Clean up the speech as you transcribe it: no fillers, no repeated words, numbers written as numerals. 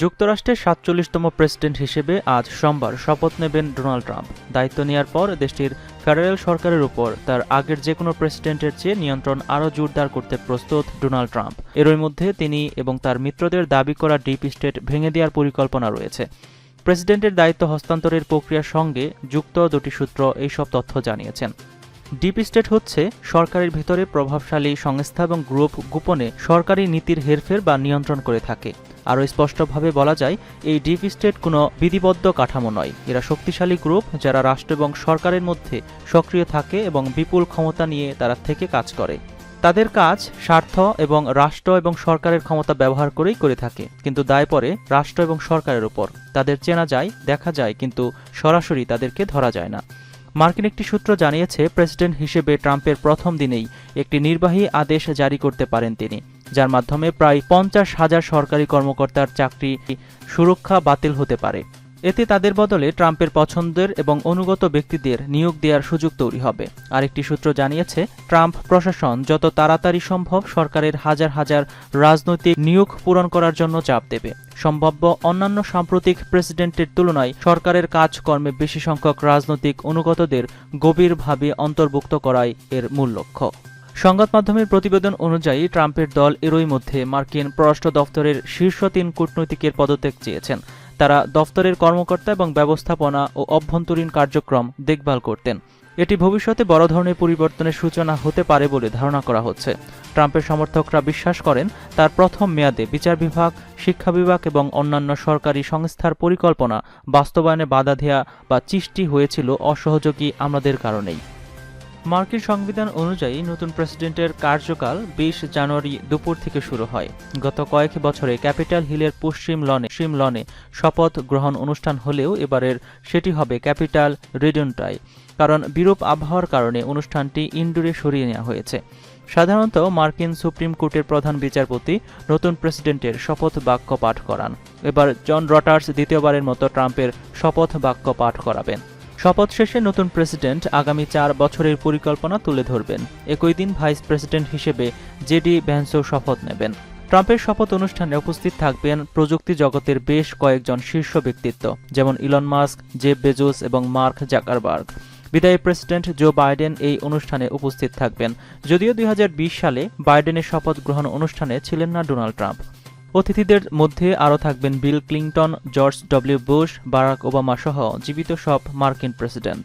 যুক্তরাষ্ট্রের ৪৭তম প্রেসিডেন্ট হিসেবে আজ সোমবার শপথ নেবেন ডোনাল্ড ট্রাম্প। দায়িত্ব নেয়ার পর দেশটির ফেডারেল সরকারের উপর তার আগের যে কোনো প্রেসিডেন্টের চেয়ে নিয়ন্ত্রণ আরও জোরদার করতে প্রস্তুত ডোনাল্ড ট্রাম্প। এরই মধ্যে তিনি এবং তার মিত্রদের দাবি করা ডিপ স্টেট ভেঙে দেওয়ার পরিকল্পনা রয়েছে। প্রেসিডেন্টের দায়িত্ব হস্তান্তরের প্রক্রিয়ার সঙ্গে যুক্ত দুটি সূত্র এইসব তথ্য জানিয়েছেন। ডিপ স্টেট হচ্ছে সরকারের ভেতরে প্রভাবশালী সংস্থা এবং গ্রুপ গোপনে সরকারি নীতির হেরফের বা নিয়ন্ত্রণ করে থাকে। আরও স্পষ্টভাবে বলা যায়, এই ডিপ স্টেট কোনো বিধিবদ্ধ কাঠামো নয়। এরা শক্তিশালী গ্রুপ যারা রাষ্ট্র এবং সরকারের মধ্যে সক্রিয় থাকে এবং বিপুল ক্ষমতা নিয়ে তারা থেকে কাজ করে। তাদের কাজ স্বার্থ এবং রাষ্ট্র এবং সরকারের ক্ষমতা ব্যবহার করেই করে থাকে, কিন্তু দায় পড়ে রাষ্ট্র এবং সরকারের উপর। তাদের চেনা যায়, দেখা যায়, কিন্তু সরাসরি তাদেরকে ধরা যায় না। মার্কিন একটি সূত্র জানিয়েছে, প্রেসিডেন্ট হিসেবে ট্রাম্পের প্রথম দিনেই একটি নির্বাহী আদেশ জারি করতে পারেন তিনি, যার মাধ্যমে প্রায় ৫০,০০০ সরকারি কর্মকর্তার চাকরি সুরক্ষা বাতিল হতে পারে। এতে তাদের বদলে ট্রাম্পের পছন্দের এবং অনুগত ব্যক্তিদের নিয়োগ দেওয়ার সুযোগ তৈরি হবে। আরেকটি সূত্র জানিয়েছে, ট্রাম্প প্রশাসন যত তাড়াতাড়ি সম্ভব সরকারের হাজার হাজার রাজনৈতিক নিয়োগ পূরণ করার জন্য চাপ দেবে। সম্ভাব্য অন্যান্য সাম্প্রতিক প্রেসিডেন্টের তুলনায় সরকারের কাজকর্মে বেশি সংখ্যক রাজনৈতিক অনুগতদের গভীরভাবে অন্তর্ভুক্ত করাই এর মূল লক্ষ্য। সংবাদ মাধ্যমের প্রতিবেদন অনুযায়ী ট্রাম্পের দল এরই মধ্যে মার্কিন পররাষ্ট্র দফতরের শীর্ষ ৩ কূটনীতিকের পদত্যাগ চেয়েছেন। তারা দফতরের কর্মকর্তা এবং ব্যবস্থাপনা ও অভ্যন্তরীণ কার্যক্রম দেখভাল করতেন। এটি ভবিষ্যতে বড় ধরনের পরিবর্তনের সূচনা হতে পারে বলে ধারণা করা হচ্ছে। ট্রাম্পের সমর্থকরা বিশ্বাস করেন, তার প্রথম মেয়াদে বিচার বিভাগ, শিক্ষা বিভাগ এবং অন্যান্য সরকারি সংস্থার পরিকল্পনা বাস্তবায়নে বাধা দেয়া বা সৃষ্টি হয়েছিল অসহযোগী আমলাদের কারণেই। মার্কিন সংবিধান অনুযায়ী নতুন প্রেসিডেন্টের কার্যকাল ২০ জানুয়ারি দুপুর থেকে শুরু হয়। গত কয়েক বছরে ক্যাপিটাল হিলের পশ্চিম লনে শপথ গ্রহণ অনুষ্ঠান হলেও এবারের সেটি হবে ক্যাপিটাল রিডন্টায়, কারণ বিরূপ আবহাওয়ার কারণে অনুষ্ঠানটি ইনডোরে সরিয়ে নেওয়া হয়েছে। সাধারণত মার্কিন সুপ্রিম কোর্টের প্রধান বিচারপতি নতুন প্রেসিডেন্টের শপথ বাক্য পাঠ করান। এবার জন রটার্স দ্বিতীয়বারের মতো ট্রাম্পের শপথ বাক্য পাঠ করাবেন। শপথ শেষে নতুন প্রেসিডেন্ট আগামী ৪ বছরের পরিকল্পনা তুলে ধরবেন। একই দিন ভাইস প্রেসিডেন্ট হিসেবে জেডি ভ্যান্সও শপথ নেবেন। ট্রাম্পের শপথ অনুষ্ঠানে উপস্থিত থাকবেন প্রযুক্তি জগতের বেশ কয়েকজন শীর্ষ ব্যক্তিত্ব, যেমন ইলন মাস্ক, জেফ বেজোস এবং মার্ক জাকারবার্গ। বিদায়ী প্রেসিডেন্ট জো বাইডেন এই অনুষ্ঠানে উপস্থিত থাকবেন। যদিও ২০২০ সালে বাইডেনের শপথ গ্রহণ অনুষ্ঠানে ছিলেন না ডোনাল্ড ট্রাম্প। অতিথিদের মধ্যে আরও থাকবেন Bill Clinton, George W Bush, Barack Obama সহ জীবিত সব মার্কিন প্রেসিডেন্ট।